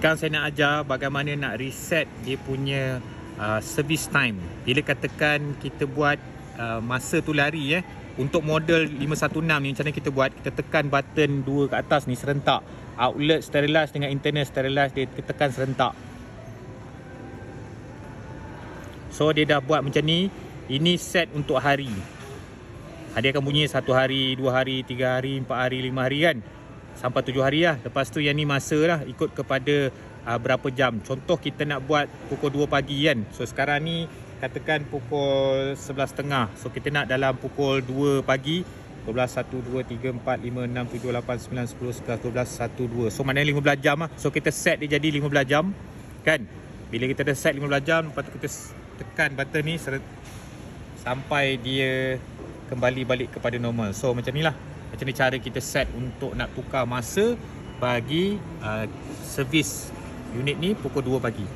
Sekarang saya nak ajar bagaimana nak reset dia punya service time. Bila katakan kita buat masa tu lari untuk model 516 ni, macam mana kita buat? Kita tekan button 2 ke atas ni serentak. Outlet sterilize dengan internal sterilize dia tekan serentak. So dia dah buat macam ni. Ini set untuk hari. Dia akan bunyi 1 hari, 2 hari, 3 hari, 4 hari, 5 hari kan. Sampai 7 hari lah. Lepas tu yang ni masa lah, ikut kepada berapa jam. Contoh kita nak buat pukul 2 pagi kan. So sekarang ni katakan pukul 11.30. So kita nak dalam pukul 2 pagi 12, 1, 2, 3, 4, 5, 6, 7, 8, 9, 10, 11, 12, 1, 2. So maknanya 15 jam lah. So kita set dia jadi 15 jam kan. Bila kita dah set 15 jam, lepas tu kita tekan button ni sampai dia kembali balik kepada normal. So macam ni lah. Macam ni cara kita set untuk nak tukar masa bagi servis unit ni pukul 2 pagi.